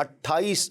28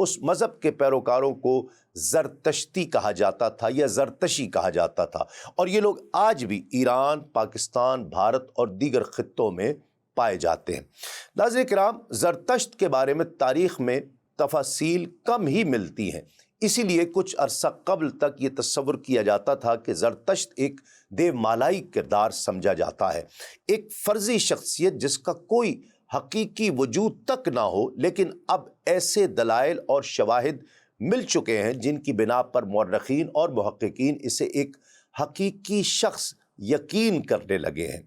اس مذہب کے پیروکاروں کو زرتشتی کہا جاتا تھا یا زرتشی کہا جاتا تھا، اور یہ لوگ آج بھی ایران، پاکستان، بھارت اور دیگر خطوں میں پائے جاتے ہیں۔ ناظرین کرام، زرتشت کے بارے میں تاریخ میں تفاصیل کم ہی ملتی ہیں، اسی لیے کچھ عرصہ قبل تک یہ تصور کیا جاتا تھا کہ زرتشت ایک دیو مالائی کردار سمجھا جاتا ہے، ایک فرضی شخصیت جس کا کوئی حقیقی وجود تک نہ ہو، لیکن اب ایسے دلائل اور شواہد مل چکے ہیں جن کی بنا پر مورخین اور محققین اسے ایک حقیقی شخص یقین کرنے لگے ہیں۔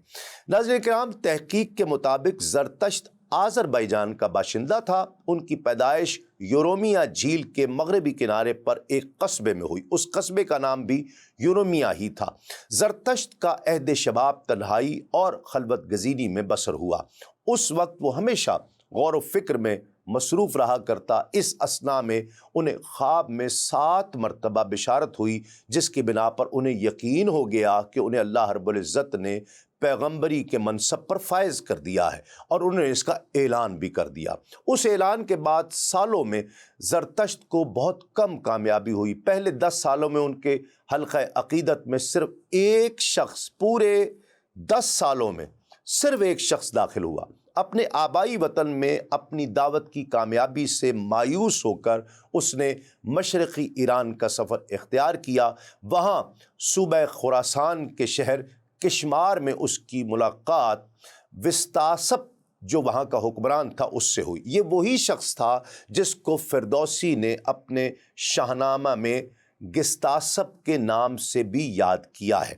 ناظرین کرام، تحقیق کے مطابق زرتشت آذربائیجان کا باشندہ تھا۔ ان کی پیدائش یورومیا جھیل کے مغربی کنارے پر ایک قصبے میں ہوئی، اس قصبے کا نام بھی یورومیا ہی تھا۔ زرتشت کا عہد شباب تنہائی اور خلوت گزینی میں بسر ہوا۔ اس وقت وہ ہمیشہ غور و فکر میں مصروف رہا کرتا۔ اس اثناء میں انہیں خواب میں 7 مرتبہ بشارت ہوئی، جس کی بنا پر انہیں یقین ہو گیا کہ انہیں اللہ رب العزت نے پیغمبری کے منصب پر فائز کر دیا ہے، اور انہوں نے اس کا اعلان بھی کر دیا۔ اس اعلان کے بعد سالوں میں زرتشت کو بہت کم کامیابی ہوئی۔ پہلے 10 سالوں میں ان کے حلقہ عقیدت میں صرف ایک شخص، پورے 10 سالوں میں صرف ایک شخص داخل ہوا۔ اپنے آبائی وطن میں اپنی دعوت کی کامیابی سے مایوس ہو کر اس نے مشرقی ایران کا سفر اختیار کیا۔ وہاں صوبہ خراسان کے شہر کشمار میں اس کی ملاقات وستاسپ، جو وہاں کا حکمران تھا، اس سے ہوئی۔ یہ وہی شخص تھا جس کو فردوسی نے اپنے شاہنامہ میں گستاسپ کے نام سے بھی یاد کیا ہے۔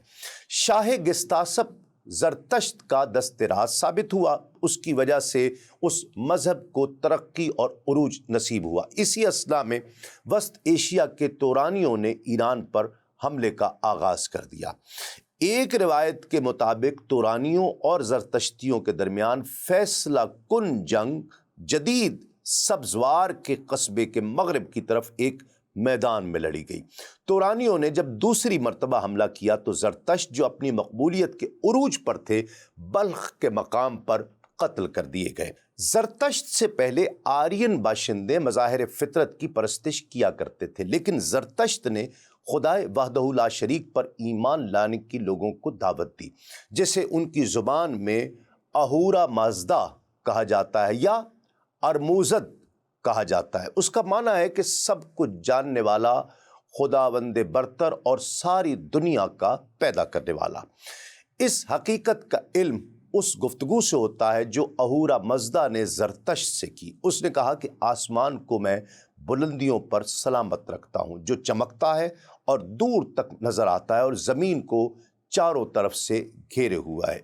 شاہ گستاسپ زرتشت کا دست راز ثابت ہوا، اس کی وجہ سے اس مذہب کو ترقی اور عروج نصیب ہوا۔ اسی اثناء میں وسط ایشیا کے تورانیوں نے ایران پر حملے کا آغاز کر دیا۔ ایک روایت کے مطابق تورانیوں اور زرتشتیوں کے درمیان فیصلہ کن جنگ جدید سبزوار کے قصبے کے مغرب کی طرف ایک میدان میں لڑی گئی۔ تورانیوں نے جب دوسری مرتبہ حملہ کیا تو زرتشت، جو اپنی مقبولیت کے عروج پر تھے، بلخ کے مقام پر قتل کر دیے گئے۔ زرتشت سے پہلے آرین باشندے مظاہر فطرت کی پرستش کیا کرتے تھے، لیکن زرتشت نے خدائے وحدہ لا شریک پر ایمان لانے کی لوگوں کو دعوت دی، جسے ان کی زبان میں اہورا مازدا کہا جاتا ہے یا ارموزد کہا جاتا ہے۔ اس کا معنی ہے کہ سب کچھ جاننے والا، خداوند برتر اور ساری دنیا کا پیدا کرنے والا۔ اس حقیقت کا علم اس گفتگو سے ہوتا ہے جو اہورا مزدا نے زرتشت سے کی۔ اس نے کہا کہ آسمان کو میں بلندیوں پر سلامت رکھتا ہوں، جو چمکتا ہے اور دور تک نظر آتا ہے اور زمین کو چاروں طرف سے گھیرے ہوا ہے۔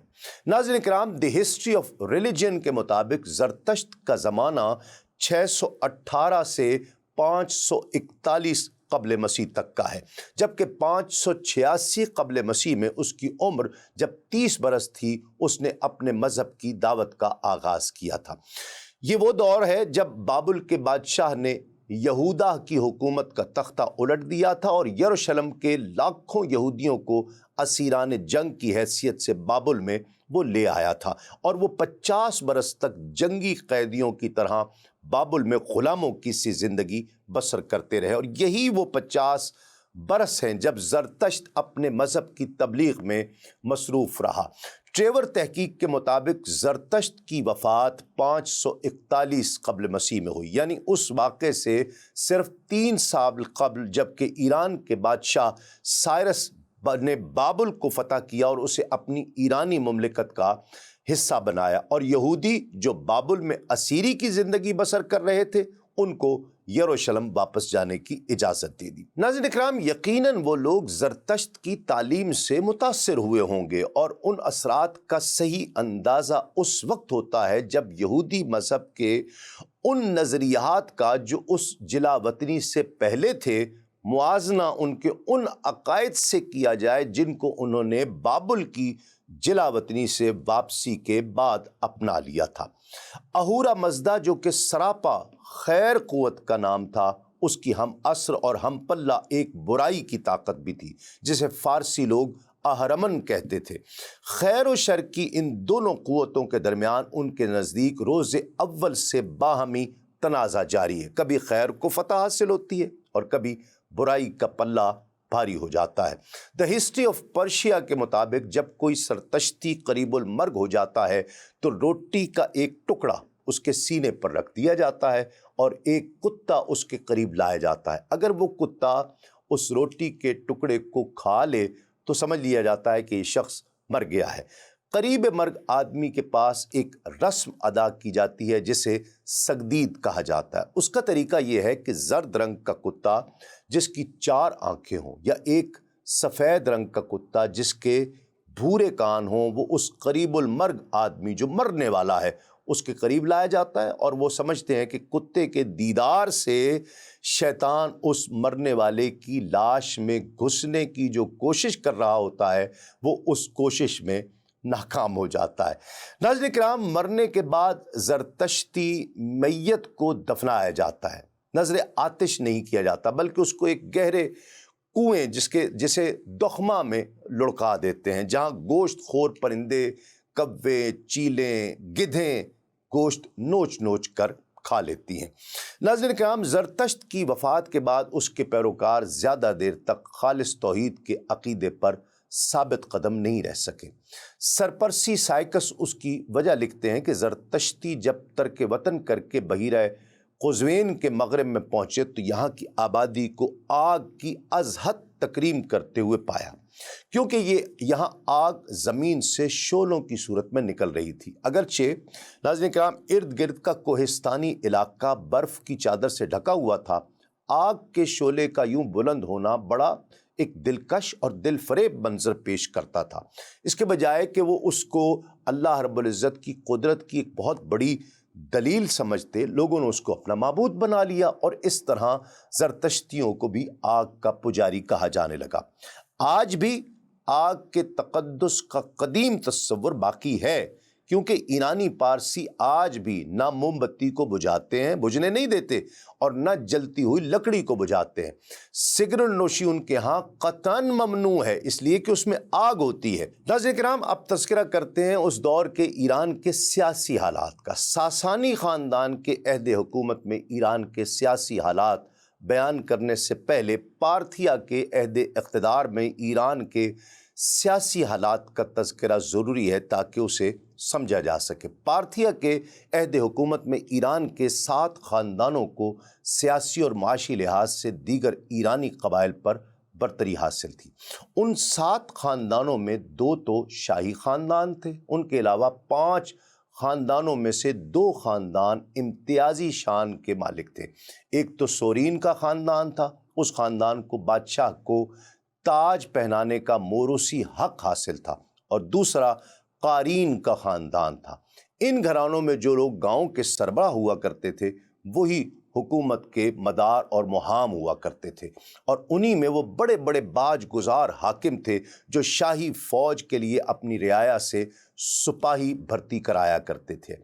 ناظرین کرام، دی ہسٹری آف ریلیجن کے مطابق زرتشت کا زمانہ 618 سے 541 قبل مسیح تک کا ہے، جبکہ 586 قبل مسیح میں اس کی عمر جب 30 برس تھی، اس نے اپنے مذہب کی دعوت کا آغاز کیا تھا۔ یہ وہ دور ہے جب بابل کے بادشاہ نے یہودا کی حکومت کا تختہ الٹ دیا تھا اور یروشلم کے لاکھوں یہودیوں کو اسیران جنگ کی حیثیت سے بابل میں وہ لے آیا تھا، اور وہ 50 برس تک جنگی قیدیوں کی طرح بابل میں غلاموں کی سی زندگی بسر کرتے رہے، اور یہی وہ 50 برس ہیں جب زرتشت اپنے مذہب کی تبلیغ میں مصروف رہا۔ ٹریور تحقیق کے مطابق زرتشت کی وفات 541 قبل مسیح میں ہوئی، یعنی اس واقعے سے صرف 3 سال قبل، جبکہ ایران کے بادشاہ سائرس نے بابل کو فتح کیا اور اسے اپنی ایرانی مملکت کا حصہ بنایا، اور یہودی جو بابل میں اسیری کی زندگی بسر کر رہے تھے ان کو یروشلم واپس جانے کی اجازت دے دی۔ ناظرین اکرام، یقیناً وہ لوگ زرتشت کی تعلیم سے متاثر ہوئے ہوں گے، اور ان اثرات کا صحیح اندازہ اس وقت ہوتا ہے جب یہودی مذہب کے ان نظریات کا جو اس جلا وطنی سے پہلے تھے، موازنہ ان کے ان عقائد سے کیا جائے جن کو انہوں نے بابل کی جلا وطنی سے واپسی کے بعد اپنا لیا تھا۔ اہورا مزدا، جو کہ سراپا خیر قوت کا نام تھا، اس کی ہم عصر اور ہم پلہ ایک برائی کی طاقت بھی تھی، جسے فارسی لوگ اہرمن کہتے تھے۔ خیر و شر کی ان دونوں قوتوں کے درمیان ان کے نزدیک روز اول سے باہمی تنازع جاری ہے، کبھی خیر کو فتح حاصل ہوتی ہے اور کبھی برائی کا پلہ بھاری ہو جاتا ہے۔ دا ہسٹری آف پرشیا کے مطابق جب کوئی سرتشتی قریب المرگ ہو جاتا ہے تو روٹی کا ایک ٹکڑا اس کے سینے پر رکھ دیا جاتا ہے اور ایک کتا اس کے قریب لایا جاتا ہے۔ اگر وہ کتا اس روٹی کے ٹکڑے کو کھا لے تو سمجھ لیا جاتا ہے کہ یہ شخص مر گیا ہے۔ قریب مرگ آدمی کے پاس ایک رسم ادا کی جاتی ہے جسے سگدید کہا جاتا ہے۔ اس کا طریقہ یہ ہے کہ زرد رنگ کا کتا جس کی 4 آنکھیں ہوں یا ایک سفید رنگ کا کتا جس کے بھورے کان ہوں، وہ اس قریب المرگ آدمی جو مرنے والا ہے اس کے قریب لایا جاتا ہے، اور وہ سمجھتے ہیں کہ کتے کے دیدار سے شیطان اس مرنے والے کی لاش میں گھسنے کی جو کوشش کر رہا ہوتا ہے وہ اس کوشش میں ناکام ہو جاتا ہے۔ ناظرین کرام، مرنے کے بعد زرتشتی میت کو دفنایا جاتا ہے، نظر آتش نہیں کیا جاتا بلکہ اس کو ایک گہرے کنویں جسے دخمہ میں لڑکا دیتے ہیں، جہاں گوشت خور پرندے، کوے، چیلیں، گدھیں گوشت نوچ نوچ کر کھا لیتی ہیں۔ ناظرین کرام، زرتشت کی وفات کے بعد اس کے پیروکار زیادہ دیر تک خالص توحید کے عقیدے پر ثابت قدم نہیں رہ سکے۔ سرپرسی سائکس اس کی وجہ لکھتے ہیں کہ زرتشتی جب ترک وطن کر کے بحیرہ قزوین کے مغرب میں پہنچے تو یہاں کی آبادی کو آگ کی از حد تکریم کرتے ہوئے پایا، کیونکہ یہاں آگ زمین سے شعلوں کی صورت میں نکل رہی تھی۔ اگرچہ ناظرین کرام ارد گرد کا کوہستانی علاقہ برف کی چادر سے ڈھکا ہوا تھا، آگ کے شعلے کا یوں بلند ہونا بڑا ایک دلکش اور دل فریب منظر پیش کرتا تھا۔ اس کے بجائے کہ وہ اس کو اللہ رب العزت کی قدرت کی ایک بہت بڑی دلیل سمجھتے، لوگوں نے اس کو اپنا معبود بنا لیا، اور اس طرح زرتشتیوں کو بھی آگ کا پجاری کہا جانے لگا۔ آج بھی آگ کے تقدس کا قدیم تصور باقی ہے، کیونکہ ایرانی پارسی آج بھی نہ موم بتی کو بجھاتے ہیں، بجھنے نہیں دیتے، اور نہ جلتی ہوئی لکڑی کو بجھاتے ہیں۔ سگریٹ نوشی ان کے ہاں قطعاً ممنوع ہے، اس لیے کہ اس میں آگ ہوتی ہے۔ ناظرین کرام، اب تذکرہ کرتے ہیں اس دور کے ایران کے سیاسی حالات کا۔ ساسانی خاندان کے عہد حکومت میں ایران کے سیاسی حالات بیان کرنے سے پہلے پارتھیا کے عہد اقتدار میں ایران کے سیاسی حالات کا تذکرہ ضروری ہے تاکہ اسے سمجھا جا سکے۔ پارتھیا کے عہد حکومت میں ایران کے 7 خاندانوں کو سیاسی اور معاشی لحاظ سے دیگر ایرانی قبائل پر برتری حاصل تھی۔ ان 7 خاندانوں میں 2 تو شاہی خاندان تھے، ان کے علاوہ 5 خاندانوں میں سے 2 خاندان امتیازی شان کے مالک تھے۔ ایک تو سورین کا خاندان تھا، اس خاندان کو بادشاہ کو تاج پہنانے کا موروثی حق حاصل تھا، اور دوسرا قارین کا خاندان تھا۔ ان گھرانوں میں جو لوگ گاؤں کے سربراہ ہوا کرتے تھے وہی حکومت کے مدار اور محام ہوا کرتے تھے، اور انہی میں وہ بڑے بڑے باج گزار حاکم تھے جو شاہی فوج کے لیے اپنی رعایا سے سپاہی بھرتی کرایا کرتے تھے۔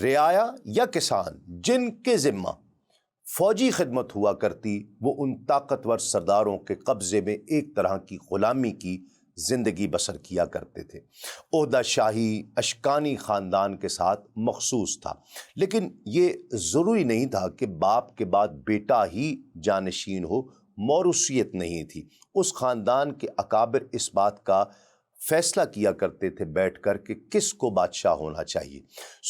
رعایا یا کسان جن کے ذمہ فوجی خدمت ہوا کرتی، وہ ان طاقتور سرداروں کے قبضے میں ایک طرح کی غلامی کی زندگی بسر کیا کرتے تھے۔ عہدہ شاہی اشکانی خاندان کے ساتھ مخصوص تھا، لیکن یہ ضروری نہیں تھا کہ باپ کے بعد بیٹا ہی جانشین ہو، موروثیت نہیں تھی۔ اس خاندان کے اکابر اس بات کا فیصلہ کیا کرتے تھے بیٹھ کر کہ کس کو بادشاہ ہونا چاہیے۔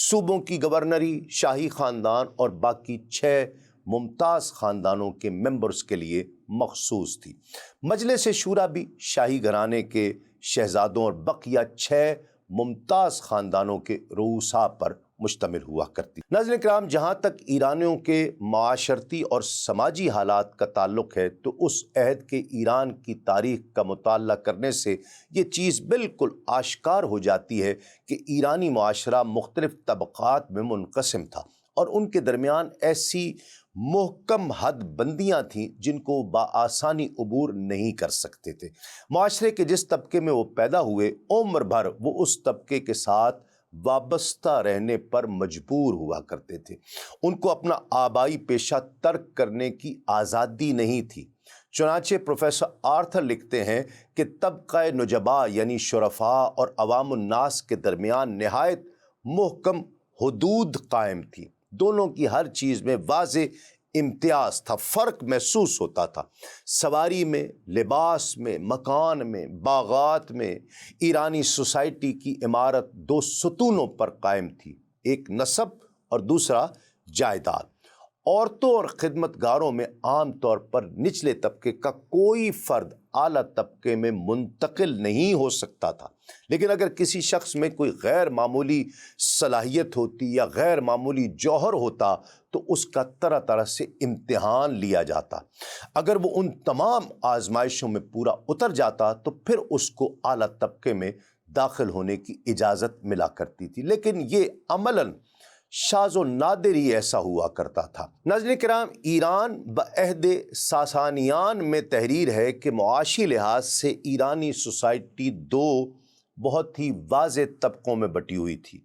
صوبوں کی گورنری شاہی خاندان اور باقی 6 ممتاز خاندانوں کے ممبرز کے لیے مخصوص تھی۔ مجلس شورا بھی شاہی گھرانے کے شہزادوں اور بقیہ 6 ممتاز خاندانوں کے رؤساء پر مشتمل ہوا کرتی۔ ناظرین کرام، جہاں تک ایرانیوں کے معاشرتی اور سماجی حالات کا تعلق ہے تو اس عہد کے ایران کی تاریخ کا مطالعہ کرنے سے یہ چیز بالکل آشکار ہو جاتی ہے کہ ایرانی معاشرہ مختلف طبقات میں منقسم تھا، اور ان کے درمیان ایسی محکم حد بندیاں تھیں جن کو بآسانی عبور نہیں کر سکتے تھے۔ معاشرے کے جس طبقے میں وہ پیدا ہوئے، عمر بھر وہ اس طبقے کے ساتھ وابستہ رہنے پر مجبور ہوا کرتے تھے۔ ان کو اپنا آبائی پیشہ ترک کرنے کی آزادی نہیں تھی۔ چنانچہ پروفیسر آرتھر لکھتے ہیں کہ طبقہ نجبا یعنی شرفاء اور عوام الناس کے درمیان نہایت محکم حدود قائم تھی، دونوں کی ہر چیز میں واضح امتیاز تھا، فرق محسوس ہوتا تھا۔ سواری میں، لباس میں، مکان میں، باغات میں ایرانی سوسائٹی کی عمارت دو ستونوں پر قائم تھی، ایک نسب اور دوسرا جائیداد۔ عورتوں اور خدمت گاروں میں عام طور پر نچلے طبقے کا کوئی فرد اعلیٰ طبقے میں منتقل نہیں ہو سکتا تھا، لیکن اگر کسی شخص میں کوئی غیر معمولی صلاحیت ہوتی یا غیر معمولی جوہر ہوتا تو اس کا طرح طرح سے امتحان لیا جاتا۔ اگر وہ ان تمام آزمائشوں میں پورا اتر جاتا تو پھر اس کو اعلیٰ طبقے میں داخل ہونے کی اجازت ملا کرتی تھی، لیکن یہ عملاً شاذ و نادر ہی ایسا ہوا کرتا تھا۔ ناظرین کرام، ایران بعہد ساسانیان میں تحریر ہے کہ معاشی لحاظ سے ایرانی سوسائٹی دو بہت ہی واضح طبقوں میں بٹی ہوئی تھی۔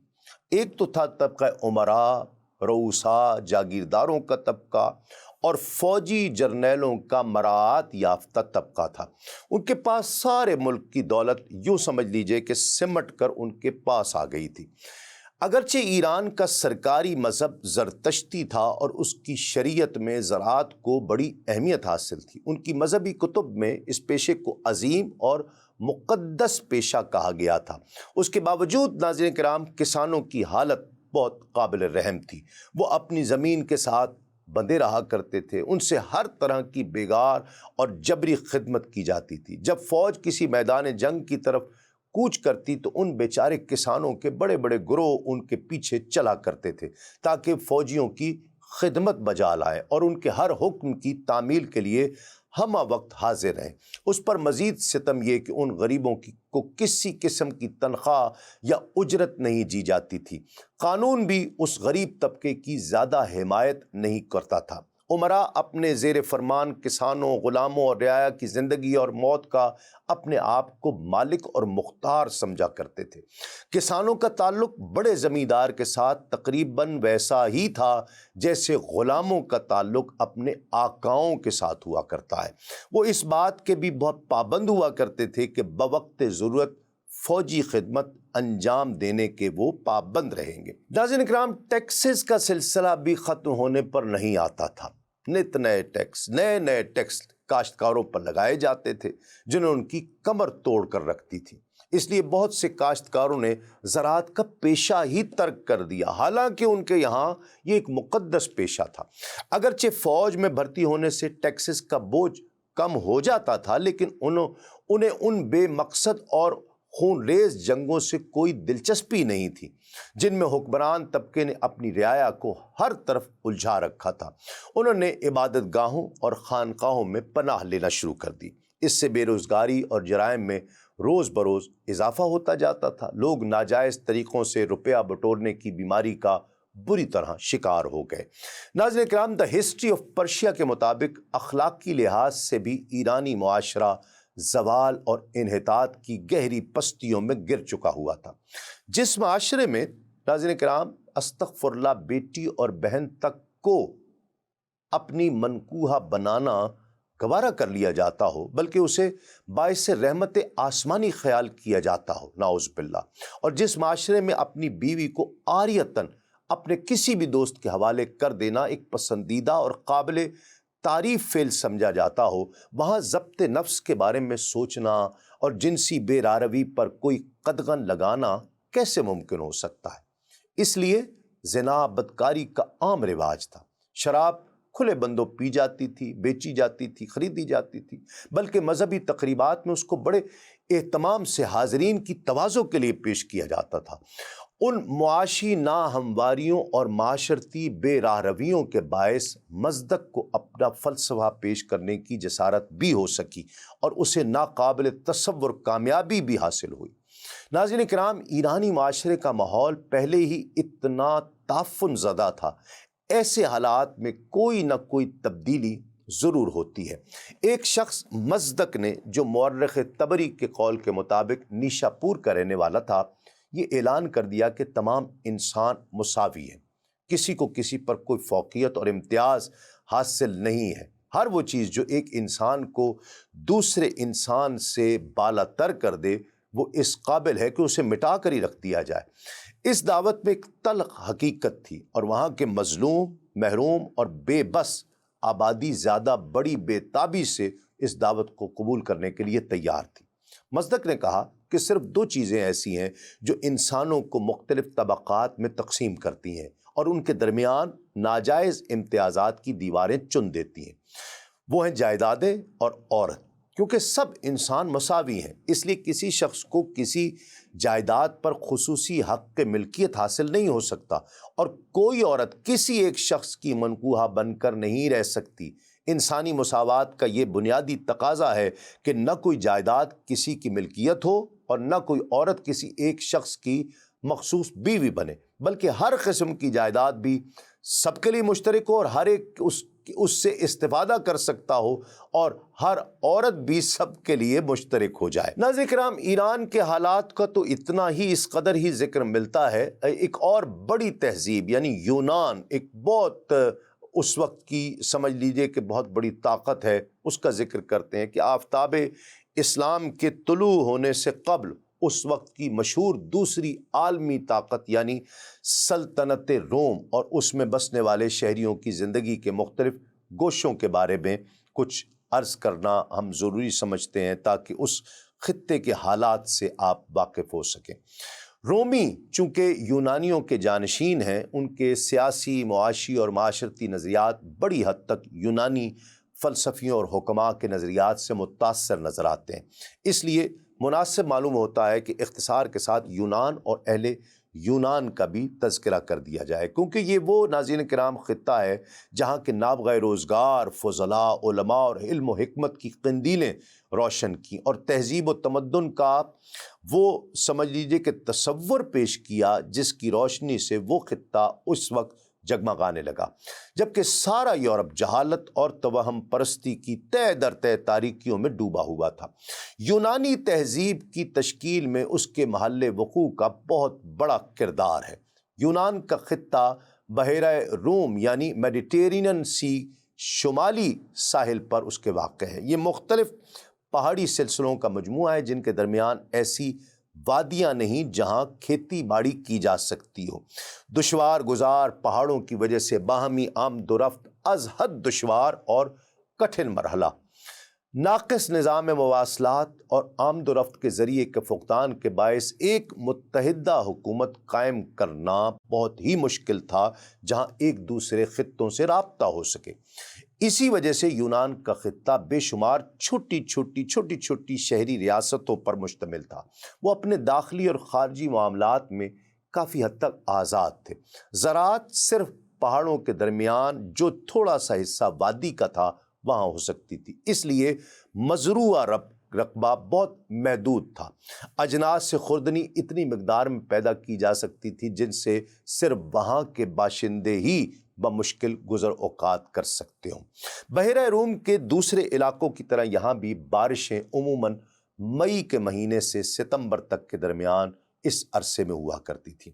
ایک تو تھا طبقہ امراء، رؤساء، جاگیرداروں کا طبقہ، اور فوجی جرنیلوں کا مراعات یافتہ طبقہ تھا۔ ان کے پاس سارے ملک کی دولت یوں سمجھ لیجئے کہ سمٹ کر ان کے پاس آ گئی تھی۔ اگرچہ ایران کا سرکاری مذہب زرتشتی تھا اور اس کی شریعت میں زراعت کو بڑی اہمیت حاصل تھی، ان کی مذہبی کتب میں اس پیشے کو عظیم اور مقدس پیشہ کہا گیا تھا۔ اس کے باوجود ناظرین کرام، کسانوں کی حالت بہت قابل رحم تھی۔ وہ اپنی زمین کے ساتھ بندھے رہا کرتے تھے، ان سے ہر طرح کی بیگار اور جبری خدمت کی جاتی تھی۔ جب فوج کسی میدان جنگ کی طرف کوچ کرتی تو ان بیچارے کسانوں کے بڑے بڑے گروہ ان کے پیچھے چلا کرتے تھے تاکہ فوجیوں کی خدمت بجا لائے اور ان کے ہر حکم کی تعمیل کے لیے ہمہ وقت حاضر رہیں۔ اس پر مزید ستم یہ کہ ان غریبوں کو کسی قسم کی تنخواہ یا اجرت نہیں دی جاتی تھی۔ قانون بھی اس غریب طبقے کی زیادہ حمایت نہیں کرتا تھا۔ امراء اپنے زیر فرمان کسانوں، غلاموں اور رعایا کی زندگی اور موت کا اپنے آپ کو مالک اور مختار سمجھا کرتے تھے۔ کسانوں کا تعلق بڑے زمیندار کے ساتھ تقریباً ویسا ہی تھا جیسے غلاموں کا تعلق اپنے آقاؤں کے ساتھ ہوا کرتا ہے۔ وہ اس بات کے بھی بہت پابند ہوا کرتے تھے کہ بوقت ضرورت فوجی خدمت انجام دینے کے وہ پابند رہیں گے۔ ناظرین اکرام، ٹیکسز کا سلسلہ بھی ختم ہونے پر نہیں آتا تھا۔ نت نئے ٹیکس کاشتکاروں پر لگائے جاتے تھے جنہوں ان کی کمر توڑ کر رکھتی تھی۔ اس لیے بہت سے کاشتکاروں نے زراعت کا پیشہ ہی ترک کر دیا، حالانکہ ان کے یہاں یہ ایک مقدس پیشہ تھا۔ اگرچہ فوج میں بھرتی ہونے سے ٹیکسز کا بوجھ کم ہو جاتا تھا، لیکن انہیں ان بے مقصد اور خون ریز جنگوں سے کوئی دلچسپی نہیں تھی جن میں حکمران طبقے نے اپنی رعایا کو ہر طرف الجھا رکھا تھا۔ انہوں نے عبادت گاہوں اور خانقاہوں میں پناہ لینا شروع کر دی۔ اس سے بے روزگاری اور جرائم میں روز بروز اضافہ ہوتا جاتا تھا۔ لوگ ناجائز طریقوں سے روپیہ بٹورنے کی بیماری کا بری طرح شکار ہو گئے۔ ناظرین کرام، دا ہسٹری آف پرشیا کے مطابق اخلاقی لحاظ سے بھی ایرانی معاشرہ زوال اور انحطاط کی گہری پستیوں میں گر چکا ہوا تھا۔ جس معاشرے میں ناظرین کرام استغفر اللہ بیٹی اور بہن تک کو اپنی منکوحہ بنانا گوارا کر لیا جاتا ہو، بلکہ اسے باعث رحمت آسمانی خیال کیا جاتا ہو، نعوذ باللہ، اور جس معاشرے میں اپنی بیوی کو عاریتاً اپنے کسی بھی دوست کے حوالے کر دینا ایک پسندیدہ اور قابل تعریف فعل سمجھا جاتا ہو، وہاں ضبط نفس کے بارے میں سوچنا اور جنسی بے راروی پر کوئی قدغن لگانا کیسے ممکن ہو سکتا ہے؟ اس لیے زنا بدکاری کا عام رواج تھا۔ شراب کھلے بندوں پی جاتی تھی، بیچی جاتی تھی، خریدی جاتی تھی، بلکہ مذہبی تقریبات میں اس کو بڑے اہتمام سے حاضرین کی تواضع کے لیے پیش کیا جاتا تھا۔ ان معاشی ناہمواریوں اور معاشرتی بے راہ رویوں کے باعث مصدق کو اپنا فلسفہ پیش کرنے کی جسارت بھی ہو سکی اور اسے ناقابل تصور کامیابی بھی حاصل ہوئی۔ ناظرین کرام، ایرانی معاشرے کا ماحول پہلے ہی اتنا تعفن زدہ تھا، ایسے حالات میں کوئی نہ کوئی تبدیلی ضرور ہوتی ہے۔ ایک شخص مصدق نے، جو مورخ طبری کے قول کے مطابق نیشا پور کا رہنے والا تھا، یہ اعلان کر دیا کہ تمام انسان مساوی ہیں، کسی کو کسی پر کوئی فوقیت اور امتیاز حاصل نہیں ہے۔ ہر وہ چیز جو ایک انسان کو دوسرے انسان سے بالا تر کر دے وہ اس قابل ہے کہ اسے مٹا کر ہی رکھ دیا جائے۔ اس دعوت میں ایک تلخ حقیقت تھی اور وہاں کے مظلوم، محروم اور بے بس آبادی زیادہ بڑی بے تابی سے اس دعوت کو قبول کرنے کے لیے تیار تھی۔ مصدق نے کہا کہ صرف دو چیزیں ایسی ہیں جو انسانوں کو مختلف طبقات میں تقسیم کرتی ہیں اور ان کے درمیان ناجائز امتیازات کی دیواریں چن دیتی ہیں، وہ ہیں جائیدادیں اور عورت۔ کیونکہ سب انسان مساوی ہیں، اس لیے کسی شخص کو کسی جائیداد پر خصوصی حق ملکیت حاصل نہیں ہو سکتا، اور کوئی عورت کسی ایک شخص کی منکوحہ بن کر نہیں رہ سکتی۔ انسانی مساوات کا یہ بنیادی تقاضا ہے کہ نہ کوئی جائیداد کسی کی ملکیت ہو اور نہ کوئی عورت کسی ایک شخص کی مخصوص بیوی بنے، بلکہ ہر قسم کی جائیداد بھی سب کے لیے مشترک ہو اور ہر ایک اس سے استفادہ کر سکتا ہو، اور ہر عورت بھی سب کے لیے مشترک ہو جائے۔ ناظرین کرام، ایران کے حالات کا تو اتنا ہی اس قدر ہی ذکر ملتا ہے، ایک اور بڑی تہذیب یعنی یونان، ایک بہت اس وقت کی سمجھ لیجئے کہ بہت بڑی طاقت ہے، اس کا ذکر کرتے ہیں کہ آفتاب اسلام کے طلوع ہونے سے قبل اس وقت کی مشہور دوسری عالمی طاقت یعنی سلطنت روم اور اس میں بسنے والے شہریوں کی زندگی کے مختلف گوشوں کے بارے میں کچھ عرض کرنا ہم ضروری سمجھتے ہیں تاکہ اس خطے کے حالات سے آپ واقف ہو سکیں۔ رومی چونکہ یونانیوں کے جانشین ہیں، ان کے سیاسی، معاشی اور معاشرتی نظریات بڑی حد تک یونانی فلسفیوں اور حکماء کے نظریات سے متاثر نظر آتے ہیں، اس لیے مناسب معلوم ہوتا ہے کہ اختصار کے ساتھ یونان اور اہل یونان کا بھی تذکرہ کر دیا جائے، کیونکہ یہ وہ ناظرین کرام خطہ ہے جہاں کے نابغہ روزگار فضلاء، علماء اور علم و حکمت کی قندیلیں روشن کی اور تہذیب و تمدن کا وہ سمجھ لیجئے کہ تصور پیش کیا جس کی روشنی سے وہ خطہ اس وقت جگمگانے لگا، جبکہ سارا یورپ جہالت اور توہم پرستی کی تہ در تہ تاریکیوں میں ڈوبا ہوا تھا۔ یونانی تہذیب کی تشکیل میں اس کے محل وقوع کا بہت بڑا کردار ہے۔ یونان کا خطہ بحیرہ روم یعنی میڈیٹرینین سی شمالی ساحل پر اس کے واقع ہے۔ یہ مختلف پہاڑی سلسلوں کا مجموعہ ہے جن کے درمیان ایسی وادیاں نہیں جہاں کھیتی باڑی کی جا سکتی ہو۔ دشوار گزار پہاڑوں کی وجہ سے باہمی آمد و رفت از حد دشوار اور کٹھن مرحلہ، ناقص نظام مواصلات اور آمد و رفت کے ذریعے کے فقدان کے باعث ایک متحدہ حکومت قائم کرنا بہت ہی مشکل تھا جہاں ایک دوسرے خطوں سے رابطہ ہو سکے۔ اسی وجہ سے یونان کا خطہ بے شمار چھوٹی چھوٹی شہری ریاستوں پر مشتمل تھا۔ وہ اپنے داخلی اور خارجی معاملات میں کافی حد تک آزاد تھے۔ زراعت صرف پہاڑوں کے درمیان جو تھوڑا سا حصہ وادی کا تھا وہاں ہو سکتی تھی، اس لیے مزروعہ رقبہ بہت محدود تھا۔ اجناس سے خوردنی اتنی مقدار میں پیدا کی جا سکتی تھی جن سے صرف وہاں کے باشندے ہی بمشکل گزر اوقات کر سکتے ہوں۔ بحیرہ روم کے دوسرے علاقوں کی طرح یہاں بھی بارشیں عموماً مئی کے مہینے سے ستمبر تک کے درمیان اس عرصے میں ہوا کرتی تھی۔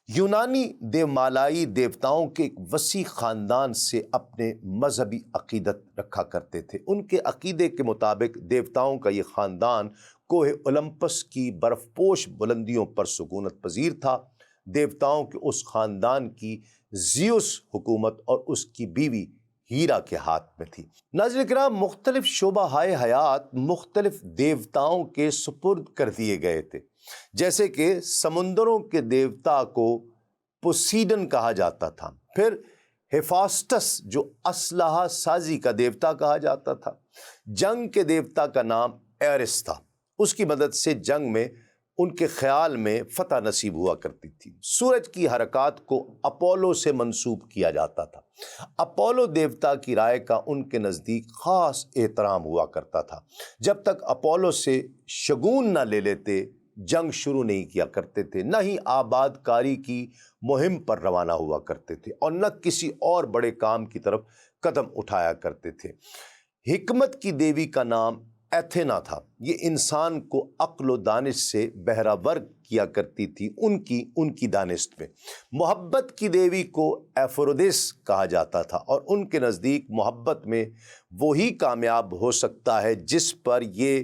یونانی دیومالائی دیوتاؤں کے ایک وسیع خاندان سے اپنے مذہبی عقیدت رکھا کرتے تھے۔ ان کے عقیدے کے مطابق دیوتاؤں کا یہ خاندان کوہ اولمپس کی برف پوش بلندیوں پر سکونت پذیر تھا۔ دیوتاؤں کے اس خاندان کی زیوس حکومت اور اس کی بیوی ہیرا کے ہاتھ میں تھی۔ ناظرین کرام، مختلف شعبہ حیات مختلف دیوتاؤں کے سپرد کر دیے گئے تھے، جیسے کہ سمندروں کے دیوتا کو پوسیڈن کہا جاتا تھا، پھر ہیفاسٹس جو اسلحہ سازی کا دیوتا کہا جاتا تھا، جنگ کے دیوتا کا نام ایرس تھا، اس کی مدد سے جنگ میں ان کے خیال میں فتح نصیب ہوا کرتی تھی۔ سورج کی حرکات کو اپولو سے منسوب کیا جاتا تھا۔ اپولو دیوتا کی رائے کا ان کے نزدیک خاص احترام ہوا کرتا تھا۔ جب تک اپولو سے شگون نہ لے لیتے جنگ شروع نہیں کیا کرتے تھے، نہ ہی آباد کاری کی مہم پر روانہ ہوا کرتے تھے اور نہ کسی اور بڑے کام کی طرف قدم اٹھایا کرتے تھے۔ حکمت کی دیوی کا نام ایتھینا تھا۔ یہ انسان کو عقل و دانش سے بہرہ ور کیا کرتی تھی ان کی دانش میں۔ محبت کی دیوی کو ایفرودیس کہا جاتا تھا اور ان کے نزدیک محبت میں وہی کامیاب ہو سکتا ہے جس پر یہ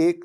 1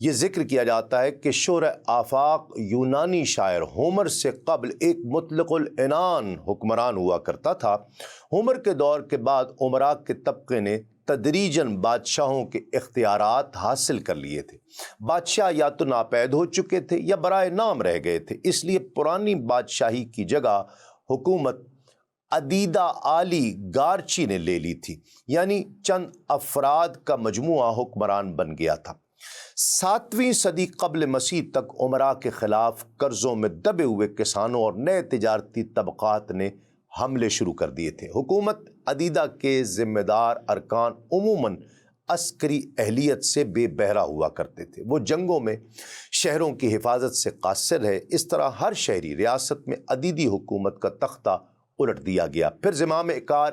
یہ ذکر کیا جاتا ہے کہ شورۂ آفاق یونانی شاعر ہومر سے قبل ایک مطلق العنان حکمران ہوا کرتا تھا۔ ہومر کے دور کے بعد امراء کے طبقے نے تدریجاً بادشاہوں کے اختیارات حاصل کر لیے تھے۔ بادشاہ یا تو ناپید ہو چکے تھے یا برائے نام رہ گئے تھے، اس لیے پرانی بادشاہی کی جگہ حکومت عدیدہ آلی گارچی نے لے لی تھی، یعنی چند افراد کا مجموعہ حکمران بن گیا تھا۔ 7ویں صدی قبل مسیح تک امراء کے خلاف قرضوں میں دبے ہوئے کسانوں اور نئے تجارتی طبقات نے حملے شروع کر دیے تھے۔ حکومت عدیدہ کے ذمہ دار ارکان عموماً عسکری اہلیت سے بے بہرا ہوا کرتے تھے، وہ جنگوں میں شہروں کی حفاظت سے قاصر ہے۔ اس طرح ہر شہری ریاست میں عدیدی حکومت کا تختہ الٹ دیا گیا، پھر زمام کار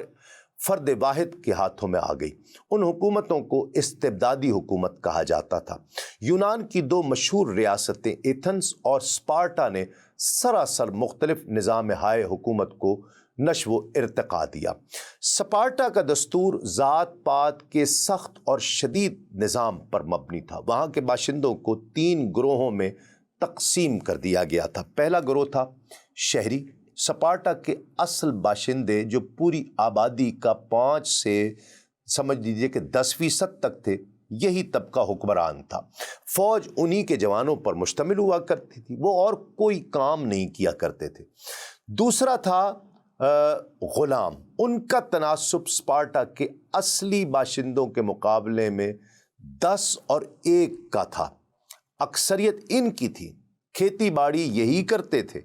فرد واحد کے ہاتھوں میں آ گئی۔ ان حکومتوں کو استبدادی حکومت کہا جاتا تھا۔ یونان کی 2 مشہور ریاستیں ایتھنز اور اسپارٹا نے سراسر مختلف نظام ہائے حکومت کو نشو و ارتقا دیا۔ اسپارٹا کا دستور ذات پات کے سخت اور شدید نظام پر مبنی تھا۔ وہاں کے باشندوں کو 3 گروہوں میں تقسیم کر دیا گیا تھا۔ پہلا گروہ تھا شہری۔ سپارٹا کے اصل باشندے جو پوری آبادی کا 5 سے سمجھ لیجیے کہ 10% تک تھے، یہی طبقہ حکمران تھا۔ فوج انہی کے جوانوں پر مشتمل ہوا کرتی تھی، وہ اور کوئی کام نہیں کیا کرتے تھے۔ دوسرا تھا غلام۔ ان کا تناسب سپارٹا کے اصلی باشندوں کے مقابلے میں 10 اور 1 کا تھا۔ اکثریت ان کی تھی، کھیتی باڑی یہی کرتے تھے،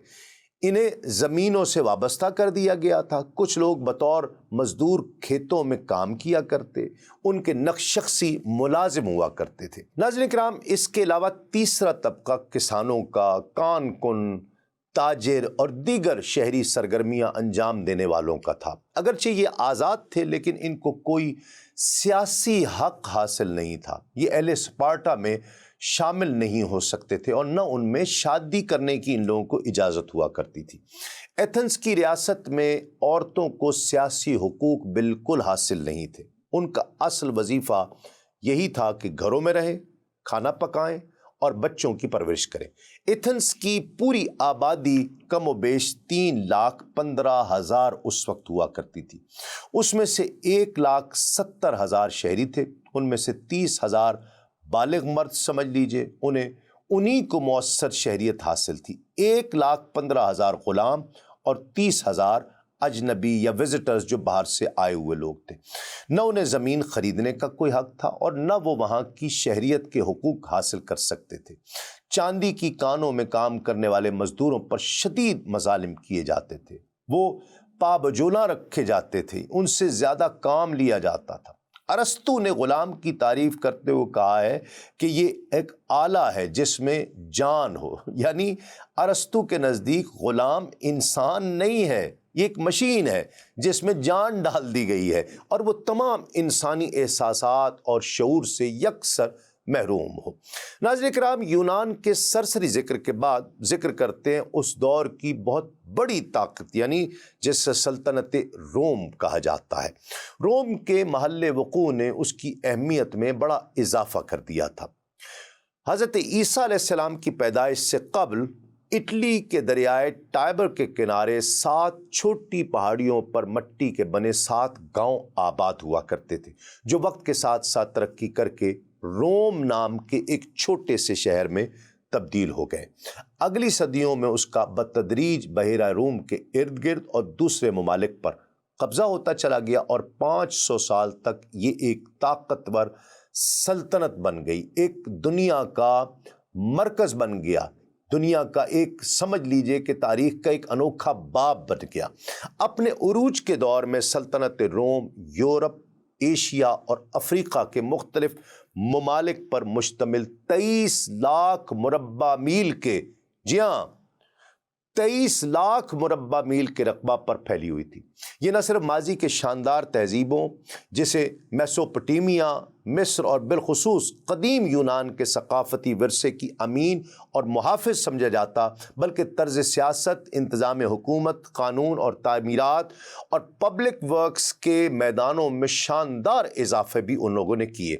انہیں زمینوں سے وابستہ کر دیا گیا تھا۔ کچھ لوگ بطور مزدور کھیتوں میں کام کیا کرتے، ان کے شخصی ملازم ہوا کرتے تھے۔ ناظرین کرام، اس کے علاوہ تیسرا طبقہ کسانوں کا، کان کن، تاجر اور دیگر شہری سرگرمیاں انجام دینے والوں کا تھا۔ اگرچہ یہ آزاد تھے لیکن ان کو کوئی سیاسی حق حاصل نہیں تھا۔ یہ اہل اسپارٹا میں شامل نہیں ہو سکتے تھے اور نہ ان میں شادی کرنے کی ان لوگوں کو اجازت ہوا کرتی تھی۔ ایتھنز کی ریاست میں عورتوں کو سیاسی حقوق بالکل حاصل نہیں تھے۔ ان کا اصل وظیفہ یہی تھا کہ گھروں میں رہیں، کھانا پکائیں اور بچوں کی پرورش کریں۔ ایتھنز کی پوری آبادی کم و بیش 3,15,000 اس وقت ہوا کرتی تھی۔ اس میں سے 1,70,000 شہری تھے، ان میں سے 30,000 بالغ مرد سمجھ لیجئے، انہیں کو مؤثر شہریت حاصل تھی۔ 1,15,000 غلام اور 30,000 اجنبی یا وزٹرز جو باہر سے آئے ہوئے لوگ تھے۔ نہ انہیں زمین خریدنے کا کوئی حق تھا اور نہ وہ وہاں کی شہریت کے حقوق حاصل کر سکتے تھے۔ چاندی کی کانوں میں کام کرنے والے مزدوروں پر شدید مظالم کیے جاتے تھے، وہ پابجولا رکھے جاتے تھے، ان سے زیادہ کام لیا جاتا تھا۔ ارسطو نے غلام کی تعریف کرتے ہوئے کہا ہے کہ یہ ایک آلہ ہے جس میں جان ہو، یعنی ارسطو کے نزدیک غلام انسان نہیں ہے، یہ ایک مشین ہے جس میں جان ڈال دی گئی ہے اور وہ تمام انسانی احساسات اور شعور سے یکسر محروم ہو۔ ناظرین کرام، یونان کے سرسری ذکر کے بعد ذکر کرتے ہیں اس دور کی بہت بڑی طاقت، یعنی جسے سلطنت روم کہا جاتا ہے۔ روم کے محل وقوع نے اس کی اہمیت میں بڑا اضافہ کر دیا تھا۔ حضرت عیسیٰ علیہ السلام کی پیدائش سے قبل اٹلی کے دریائے ٹائبر کے کنارے 7 چھوٹی پہاڑیوں پر مٹی کے بنے 7 گاؤں آباد ہوا کرتے تھے، جو وقت کے ساتھ ساتھ ترقی کر کے روم نام کے ایک چھوٹے سے شہر میں تبدیل ہو گئے۔ اگلی صدیوں میں اس کا بتدریج بحیرہ روم کے ارد گرد اور دوسرے ممالک پر قبضہ ہوتا چلا گیا اور 500 سال تک یہ ایک طاقتور سلطنت بن گئی، ایک دنیا کا مرکز بن گیا، دنیا کا ایک سمجھ لیجئے کہ تاریخ کا ایک انوکھا باب بن گیا۔ اپنے عروج کے دور میں سلطنت روم یورپ، ایشیا اور افریقہ کے مختلف ممالک پر مشتمل 23 لاکھ مربع میل کے، جی ہاں 23 لاکھ مربع میل کے رقبہ پر پھیلی ہوئی تھی۔ یہ نہ صرف ماضی کے شاندار تہذیبوں جسے میسوپوٹیمیا، مصر اور بالخصوص قدیم یونان کے ثقافتی ورثے کی امین اور محافظ سمجھا جاتا، بلکہ طرز سیاست، انتظام حکومت، قانون اور تعمیرات اور پبلک ورکس کے میدانوں میں شاندار اضافے بھی ان لوگوں نے کیے۔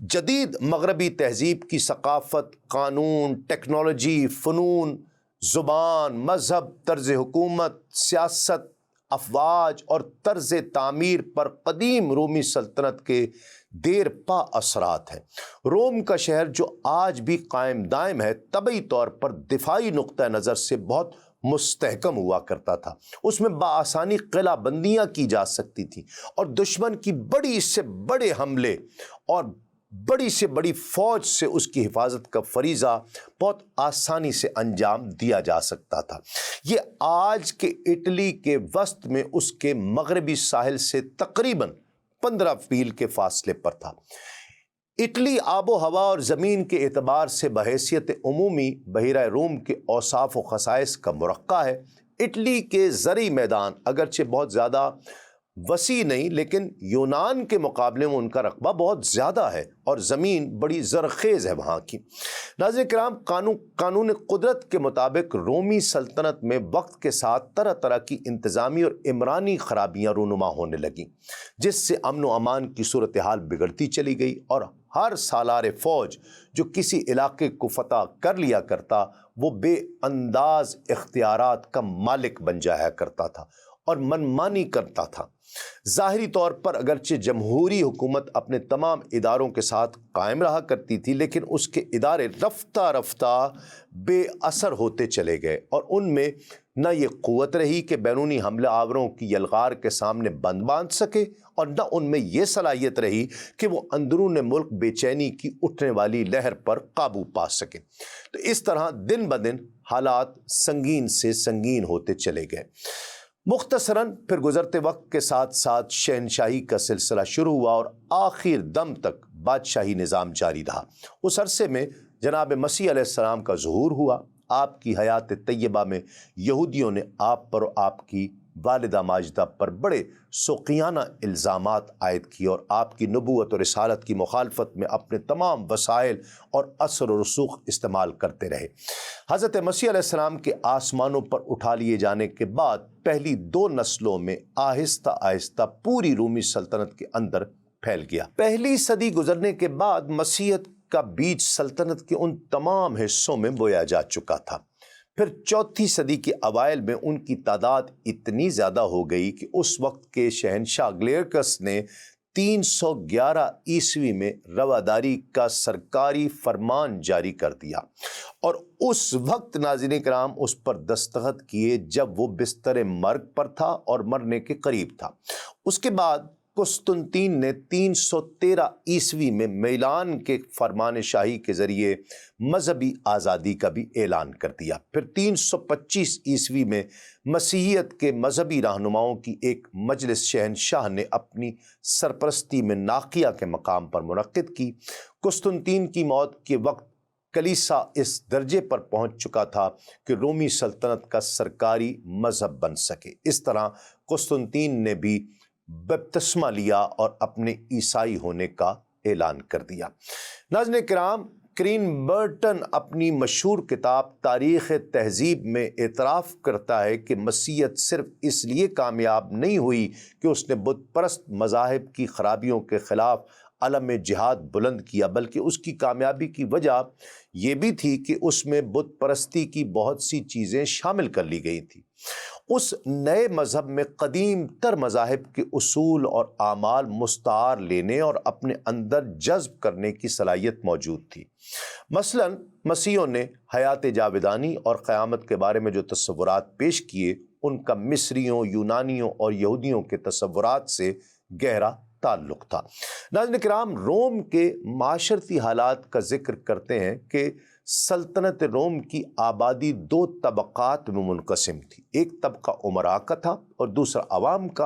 جدید مغربی تہذیب کی ثقافت، قانون، ٹیکنالوجی، فنون، زبان، مذہب، طرز حکومت، سیاست، افواج اور طرز تعمیر پر قدیم رومی سلطنت کے دیر پا اثرات ہیں۔ روم کا شہر جو آج بھی قائم دائم ہے، طبعی طور پر دفاعی نقطہ نظر سے بہت مستحکم ہوا کرتا تھا۔ اس میں بآسانی قلعہ بندیاں کی جا سکتی تھیں اور دشمن کی بڑی سے بڑے حملے اور بڑی سے بڑی فوج سے اس کی حفاظت کا فریضہ بہت آسانی سے انجام دیا جا سکتا تھا۔ یہ آج کے اٹلی کے وسط میں اس کے مغربی ساحل سے تقریباً 15 میل کے فاصلے پر تھا۔ اٹلی آب و ہوا اور زمین کے اعتبار سے بحیثیت عمومی بحیرہ روم کے اوصاف و خصائص کا مرقع ہے۔ اٹلی کے زرعی میدان اگرچہ بہت زیادہ وسیع نہیں، لیکن یونان کے مقابلے میں ان کا رقبہ بہت زیادہ ہے اور زمین بڑی زرخیز ہے وہاں کی۔ ناظرین کرام، قانون قدرت کے مطابق رومی سلطنت میں وقت کے ساتھ طرح طرح کی انتظامی اور عمرانی خرابیاں رونما ہونے لگیں، جس سے امن و امان کی صورتحال بگڑتی چلی گئی اور ہر سالار فوج جو کسی علاقے کو فتح کر لیا کرتا وہ بے انداز اختیارات کا مالک بن جایا کرتا تھا اور منمانی کرتا تھا۔ ظاہری طور پر اگرچہ جمہوری حکومت اپنے تمام اداروں کے ساتھ قائم رہا کرتی تھی، لیکن اس کے ادارے رفتہ رفتہ بے اثر ہوتے چلے گئے اور ان میں نہ یہ قوت رہی کہ بیرونی حملہ آوروں کی یلغار کے سامنے بند باندھ سکے اور نہ ان میں یہ صلاحیت رہی کہ وہ اندرون ملک بے چینی کی اٹھنے والی لہر پر قابو پا سکے۔ تو اس طرح دن بدن حالات سنگین سے سنگین ہوتے چلے گئے۔ مختصراً پھر گزرتے وقت کے ساتھ ساتھ شہنشاہی کا سلسلہ شروع ہوا اور آخر دم تک بادشاہی نظام جاری رہا۔ اس عرصے میں جناب مسیح علیہ السلام کا ظہور ہوا۔ آپ کی حیات طیبہ میں یہودیوں نے آپ پر اور آپ کی والدہ ماجدہ پر بڑے سوقیانہ الزامات عائد کیے اور آپ کی نبوت اور رسالت کی مخالفت میں اپنے تمام وسائل اور اثر و رسوخ استعمال کرتے رہے۔ حضرت مسیح علیہ السلام کے آسمانوں پر اٹھا لیے جانے کے بعد پہلی 2 نسلوں میں آہستہ آہستہ پوری رومی سلطنت کے اندر پھیل گیا۔ پہلی صدی گزرنے کے بعد مسیحیت کا بیج سلطنت کے ان تمام حصوں میں بویا جا چکا تھا۔ پھر 4تھی صدی کے اوائل میں ان کی تعداد اتنی زیادہ ہو گئی کہ اس وقت کے شہنشاہ گلیرکس نے 311 عیسوی میں رواداری کا سرکاری فرمان جاری کر دیا اور اس وقت ناظرین کرام اس پر دستخط کیے جب وہ بستر مرگ پر تھا اور مرنے کے قریب تھا۔ اس کے بعد قسطنطین نے 313 عیسوی میں میلان کے فرمان شاہی کے ذریعے مذہبی آزادی کا بھی اعلان کر دیا۔ پھر 325 عیسوی میں مسیحیت کے مذہبی رہنماؤں کی ایک مجلس شہنشاہ نے اپنی سرپرستی میں ناقیہ کے مقام پر منعقد کی۔ قسطنطین کی موت کے وقت کلیسا اس درجے پر پہنچ چکا تھا کہ رومی سلطنت کا سرکاری مذہب بن سکے۔ اس طرح قسطنطین نے بھی بپتسمہ لیا اور اپنے عیسائی ہونے کا اعلان کر دیا۔ ناظرین کرام، کرین برٹن اپنی مشہور کتاب تاریخ تہذیب میں اعتراف کرتا ہے کہ مسیحیت صرف اس لیے کامیاب نہیں ہوئی کہ اس نے بت پرست مذاہب کی خرابیوں کے خلاف علم جہاد بلند کیا، بلکہ اس کی کامیابی کی وجہ یہ بھی تھی کہ اس میں بت پرستی کی بہت سی چیزیں شامل کر لی گئی تھیں۔ اس نئے مذہب میں قدیم تر مذاہب کے اصول اور اعمال مستعار لینے اور اپنے اندر جذب کرنے کی صلاحیت موجود تھی۔ مثلاً مسیحیوں نے حیات جاودانی اور قیامت کے بارے میں جو تصورات پیش کیے ان کا مصریوں، یونانیوں اور یہودیوں کے تصورات سے گہرا تعلق تھا۔ ناظرین کرام، روم کے معاشرتی حالات کا ذکر کرتے ہیں کہ سلطنت روم کی آبادی 2 طبقات میں منقسم تھی۔ ایک طبقہ امراء کا تھا اور دوسرا عوام کا۔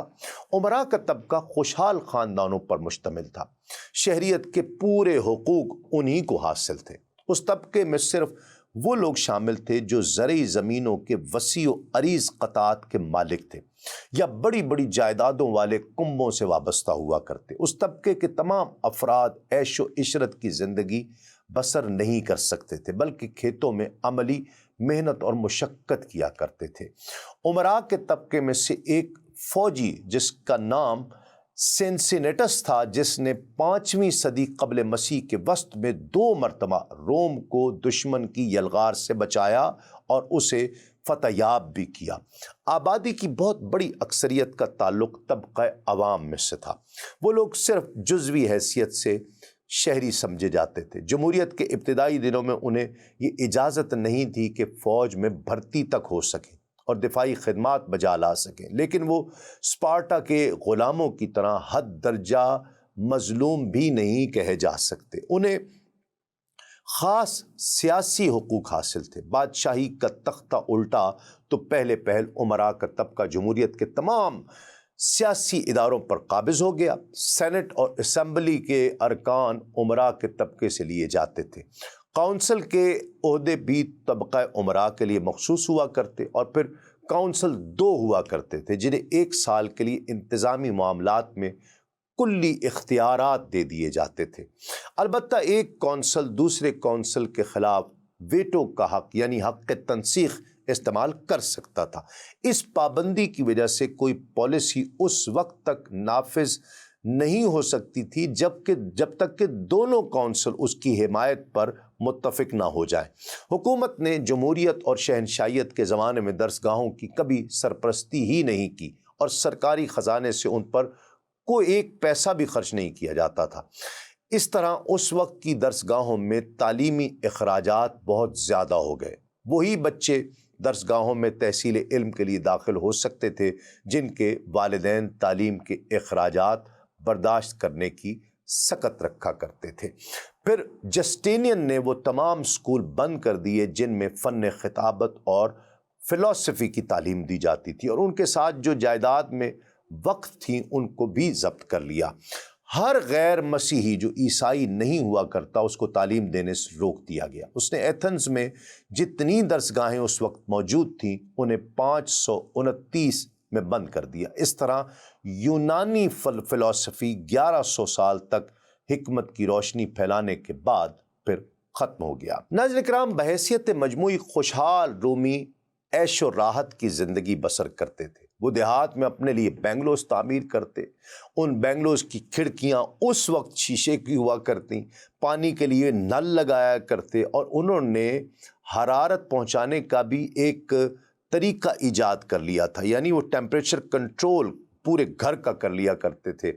امراء کا طبقہ خوشحال خاندانوں پر مشتمل تھا، شہریت کے پورے حقوق انہی کو حاصل تھے۔ اس طبقے میں صرف وہ لوگ شامل تھے جو زرعی زمینوں کے وسیع و عریض قطعات کے مالک تھے یا بڑی بڑی جائیدادوں والے کنبوں سے وابستہ ہوا کرتے۔ اس طبقے کے تمام افراد عیش و عشرت کی زندگی بسر نہیں کر سکتے تھے، بلکہ کھیتوں میں عملی محنت اور مشقت کیا کرتے تھے۔ امراء کے طبقے میں سے ایک فوجی جس کا نام سینسینیٹس تھا، جس نے 5ویں صدی قبل مسیح کے وسط میں 2 مرتبہ روم کو دشمن کی یلغار سے بچایا اور اسے فتح یاب بھی کیا۔ آبادی کی بہت بڑی اکثریت کا تعلق طبقہ عوام میں سے تھا۔ وہ لوگ صرف جزوی حیثیت سے شہری سمجھے جاتے تھے۔ جمہوریت کے ابتدائی دنوں میں انہیں یہ اجازت نہیں تھی کہ فوج میں بھرتی تک ہو سکے اور دفاعی خدمات بجا لا سکیں، لیکن وہ اسپارٹا کے غلاموں کی طرح حد درجہ مظلوم بھی نہیں کہے جا سکتے۔ انہیں خاص سیاسی حقوق حاصل تھے۔ بادشاہی کا تختہ الٹا تو پہلے پہل امراء کا طبقہ جمہوریت کے تمام سیاسی اداروں پر قابض ہو گیا۔ سینٹ اور اسمبلی کے ارکان امراء کے طبقے سے لیے جاتے تھے۔ کونسل کے عہدے بھی طبقہ امراء کے لیے مخصوص ہوا کرتے، اور پھر کونسل 2 ہوا کرتے تھے جنہیں 1 سال کے لیے انتظامی معاملات میں کلی اختیارات دے دیے جاتے تھے۔ البتہ ایک کونسل دوسرے کونسل کے خلاف ویٹو کا حق یعنی حق تنسیخ استعمال کر سکتا تھا۔ اس پابندی کی وجہ سے کوئی پالیسی اس وقت تک نافذ نہیں ہو سکتی تھی جب تک کہ دونوں کونسل اس کی حمایت پر متفق نہ ہو جائے۔ حکومت نے جمہوریت اور شہنشاہیت کے زمانے میں درسگاہوں کی کبھی سرپرستی ہی نہیں کی، اور سرکاری خزانے سے ان پر کوئی 1 پیسہ بھی خرچ نہیں کیا جاتا تھا۔ اس طرح اس وقت کی درسگاہوں میں تعلیمی اخراجات بہت زیادہ ہو گئے۔ وہی بچے درسگاہوں میں تحصیل علم کے لیے داخل ہو سکتے تھے جن کے والدین تعلیم کے اخراجات برداشت کرنے کی سکت رکھا کرتے تھے۔ پھر جسٹینین نے وہ تمام اسکول بند کر دیے جن میں فن خطابت اور فلسفی کی تعلیم دی جاتی تھی، اور ان کے ساتھ جو جائیداد میں وقف تھیں ان کو بھی ضبط کر لیا۔ ہر غیر مسیحی جو عیسائی نہیں ہوا کرتا اس کو تعلیم دینے سے روک دیا گیا۔ اس نے ایتھنز میں جتنی درسگاہیں اس وقت موجود تھیں انہیں 529 میں بند کر دیا۔ اس طرح یونانی فلسفی 1100 سال تک حکمت کی روشنی پھیلانے کے بعد پھر ختم ہو گیا۔ ناظرین کرام، بحیثیت مجموعی خوشحال رومی عیش و راحت کی زندگی بسر کرتے تھے۔ وہ دیہات میں اپنے لیے بینگلوز تعمیر کرتے، ان بینگلوز کی کھڑکیاں اس وقت شیشے کی ہوا کرتی، پانی کے لیے نل لگایا کرتے، اور انہوں نے حرارت پہنچانے کا بھی ایک طریقہ ایجاد کر لیا تھا، یعنی وہ ٹیمپریچر کنٹرول پورے گھر کا کر لیا کرتے تھے،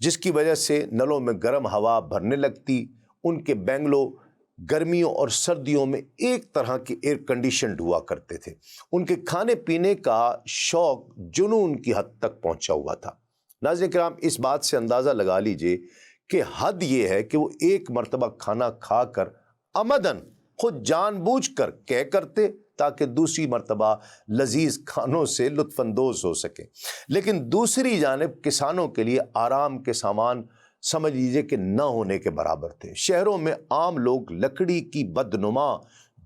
جس کی وجہ سے نلوں میں گرم ہوا بھرنے لگتی۔ ان کے بینگلو گرمیوں اور سردیوں میں ایک طرح کے ایئر کنڈیشنڈ ہوا کرتے تھے۔ ان کے کھانے پینے کا شوق جنون کی حد تک پہنچا ہوا تھا۔ ناظرین کرام، اس بات سے اندازہ لگا لیجئے کہ حد یہ ہے کہ وہ ایک مرتبہ کھانا کھا کر عمدن خود جان بوجھ کر کرتے تاکہ دوسری مرتبہ لذیذ کھانوں سے لطف اندوز ہو سکے، لیکن دوسری جانب کسانوں کے لیے آرام کے سامان سمجھ لیجئے کہ نہ ہونے کے برابر تھے۔ شہروں میں عام لوگ لکڑی کی بدنما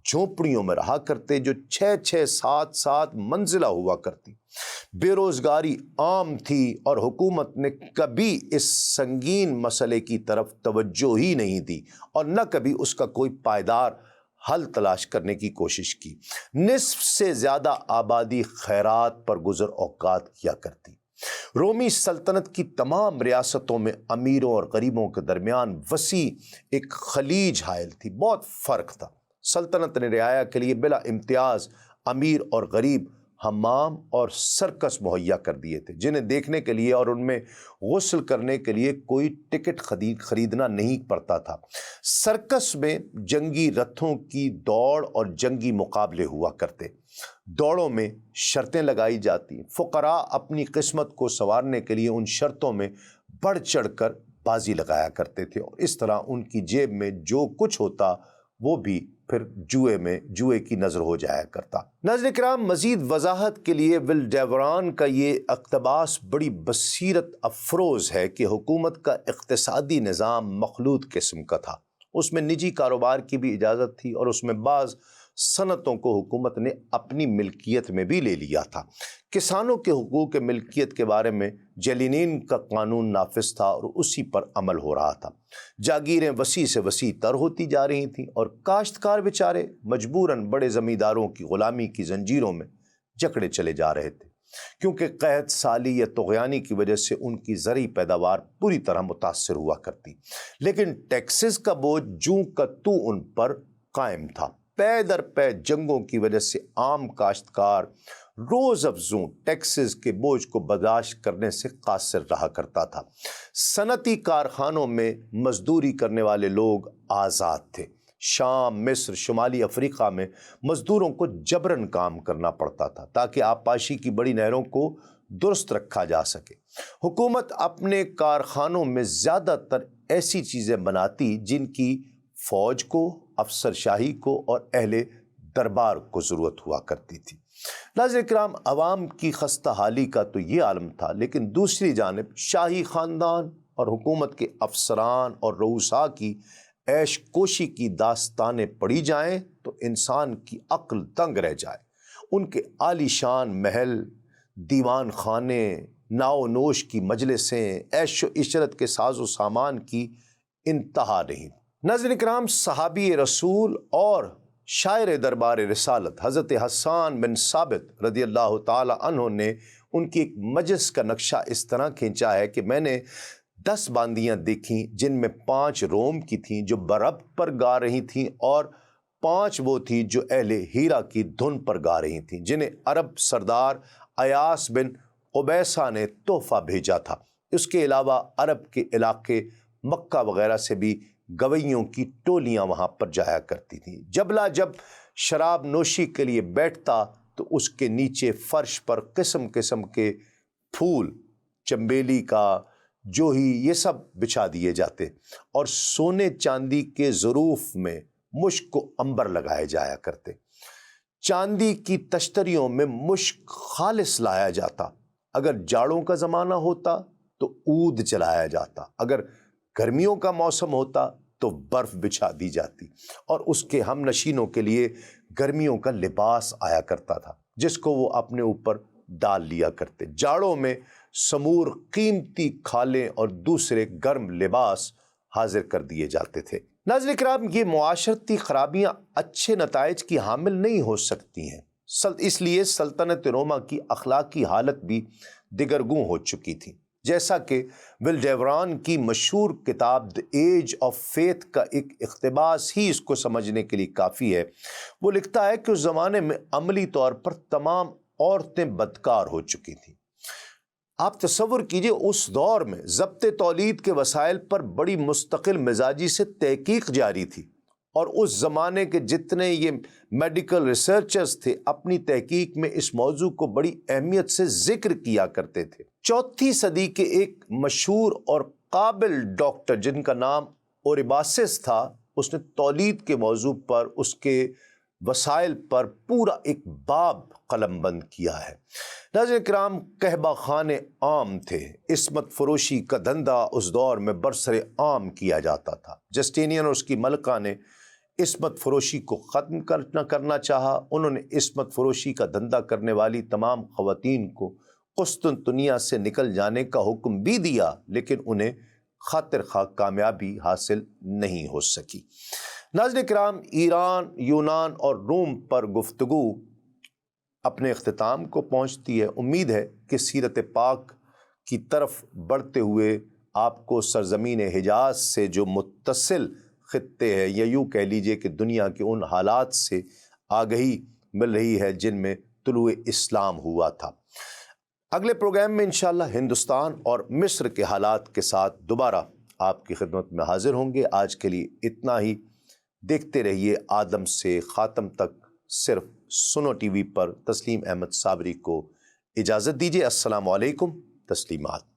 جھونپڑیوں میں رہا کرتے جو 6-6 7 منزلہ ہوا کرتی۔ بے روزگاری عام تھی اور حکومت نے کبھی اس سنگین مسئلے کی طرف توجہ ہی نہیں دی اور نہ کبھی اس کا کوئی پائیدار حل تلاش کرنے کی کوشش کی۔ نصف سے زیادہ آبادی خیرات پر گزر اوقات کیا کرتی۔ رومی سلطنت کی تمام ریاستوں میں امیروں اور غریبوں کے درمیان وسیع ایک خلیج حائل تھی، بہت فرق تھا۔ سلطنت نے رعایا کے لیے بلا امتیاز امیر اور غریب حمام اور سرکس مہیا کر دیے تھے، جنہیں دیکھنے کے لیے اور ان میں غسل کرنے کے لیے کوئی ٹکٹ خریدنا نہیں پڑتا تھا۔ سرکس میں جنگی رتھوں کی دوڑ اور جنگی مقابلے ہوا کرتے۔ دوڑوں میں شرطیں لگائی جاتی، فقراء اپنی قسمت کو سنوارنے کے لیے ان شرطوں میں بڑھ چڑھ کر بازی لگایا کرتے تھے، اور اس طرح ان کی جیب میں جو کچھ ہوتا وہ بھی پھر جوئے کی نظر ہو جایا کرتا۔ ناظرین کرام، مزید وضاحت کے لیے ول ڈیوران کا یہ اقتباس بڑی بصیرت افروز ہے کہ حکومت کا اقتصادی نظام مخلوط قسم کا تھا۔ اس میں نجی کاروبار کی بھی اجازت تھی اور اس میں بعض صنعتوں کو حکومت نے اپنی ملکیت میں بھی لے لیا تھا۔ کسانوں کے حقوق ملکیت کے بارے میں جیلینین کا قانون نافذ تھا اور اسی پر عمل ہو رہا تھا۔ جاگیریں وسیع سے وسیع تر ہوتی جا رہی تھیں اور کاشتکار بیچارے مجبوراً بڑے زمینداروں کی غلامی کی زنجیروں میں جکڑے چلے جا رہے تھے، کیونکہ قحط سالی یا طغیانی کی وجہ سے ان کی زرعی پیداوار پوری طرح متاثر ہوا کرتی، لیکن ٹیکسز کا بوجھ جوں کا تو ان پر قائم تھا۔ پے در پے جنگوں کی وجہ سے عام کاشتکار روز افزوں ٹیکسز کے بوجھ کو برداشت کرنے سے قاصر رہا کرتا تھا۔ صنعتی کارخانوں میں مزدوری کرنے والے لوگ آزاد تھے۔ شام، مصر، شمالی افریقہ میں مزدوروں کو جبراً کام کرنا پڑتا تھا تاکہ آبپاشی کی بڑی نہروں کو درست رکھا جا سکے۔ حکومت اپنے کارخانوں میں زیادہ تر ایسی چیزیں بناتی جن کی فوج کو، افسر شاہی کو اور اہل دربار کو ضرورت ہوا کرتی تھی۔ ناظرین کرام، عوام کی خستہ حالی کا تو یہ عالم تھا، لیکن دوسری جانب شاہی خاندان اور حکومت کے افسران اور رؤساء کی عیش کوشی کی داستانیں پڑھی جائیں تو انسان کی عقل دنگ رہ جائے۔ ان کے عالی شان محل، دیوان خانے، ناو نوش کی مجلسیں، عیش و عشرت کے ساز و سامان کی انتہا نہیں۔ ناظرین کرام، صحابی رسول اور شاعر دربار رسالت حضرت حسان بن ثابت رضی اللہ تعالی عنہ نے ان کی ایک مجلس کا نقشہ اس طرح کھینچا ہے کہ میں نے 10 باندیاں دیکھیں جن میں 5 روم کی تھیں جو بربط پر گا رہی تھیں اور 5 وہ تھیں جو اہل ہیرا کی دھن پر گا رہی تھیں، جنہیں عرب سردار ایاس بن قبیصہ نے تحفہ بھیجا تھا۔ اس کے علاوہ عرب کے علاقے مکہ وغیرہ سے بھی گویوں کی ٹولیاں وہاں پر جایا کرتی تھیں۔ جبلہ جب شراب نوشی کے لیے بیٹھتا تو اس کے نیچے فرش پر قسم قسم کے پھول، چنبیلی کا، جوہی، یہ سب بچھا دیے جاتے اور سونے چاندی کے ظروف میں مشک و عنبر لگائے جایا کرتے۔ چاندی کی تشتریوں میں مشک خالص لایا جاتا۔ اگر جاڑوں کا زمانہ ہوتا تو عود جلایا جاتا، اگر گرمیوں کا موسم ہوتا تو برف بچھا دی جاتی اور اس کے ہم نشینوں کے لیے گرمیوں کا لباس آیا کرتا تھا جس کو وہ اپنے اوپر ڈال لیا کرتے۔ جاڑوں میں سمور، قیمتی کھالیں اور دوسرے گرم لباس حاضر کر دیے جاتے تھے۔ ناظرین کرام، یہ معاشرتی خرابیاں اچھے نتائج کی حامل نہیں ہو سکتی ہیں، اس لیے سلطنت روما کی اخلاقی حالت بھی دگرگوں ہو چکی تھی، جیسا کہ ول ڈیوران کی مشہور کتاب دی ایج آف فیتھ کا ایک اقتباس ہی اس کو سمجھنے کے لیے کافی ہے۔ وہ لکھتا ہے کہ اس زمانے میں عملی طور پر تمام عورتیں بدکار ہو چکی تھیں۔ آپ تصور کیجئے اس دور میں ضبط تولید کے وسائل پر بڑی مستقل مزاجی سے تحقیق جاری تھی اور اس زمانے کے جتنے یہ میڈیکل ریسرچرز تھے اپنی تحقیق میں اس موضوع کو بڑی اہمیت سے ذکر کیا کرتے تھے۔ 4ویں صدی کے ایک مشہور اور قابل ڈاکٹر جن کا نام اوریباسس تھا، اس نے تولید کے موضوع پر، اس کے وسائل پر پورا ایک باب قلم بند کیا ہے۔ ناظرین کرام، قہبہ خانے عام تھے۔ عصمت فروشی کا دھندا اس دور میں برسر عام کیا جاتا تھا۔ جسٹینین اور اس کی ملکہ نے عصمت فروشی کو ختم کرنا چاہا۔ انہوں نے عصمت فروشی کا دھندا کرنے والی تمام خواتین کو قسطنطنیہ سے نکل جانے کا حکم بھی دیا، لیکن انہیں خاطر خواہ کامیابی حاصل نہیں ہو سکی۔ ناظرین کرام، ایران، یونان اور روم پر گفتگو اپنے اختتام کو پہنچتی ہے۔ امید ہے کہ سیرت پاک کی طرف بڑھتے ہوئے آپ کو سرزمین حجاز سے جو متصل خطے ہیں، یا یوں کہہ لیجئے کہ دنیا کے ان حالات سے آگہی مل رہی ہے جن میں طلوع اسلام ہوا تھا۔ اگلے پروگرام میں انشاءاللہ ہندوستان اور مصر کے حالات کے ساتھ دوبارہ آپ کی خدمت میں حاضر ہوں گے۔ آج کے لیے اتنا ہی۔ دیکھتے رہیے آدم سے خاتم تک صرف سنو ٹی وی پر۔ تسلیم احمد صابری کو اجازت دیجیے۔ السلام علیکم، تسلیمات۔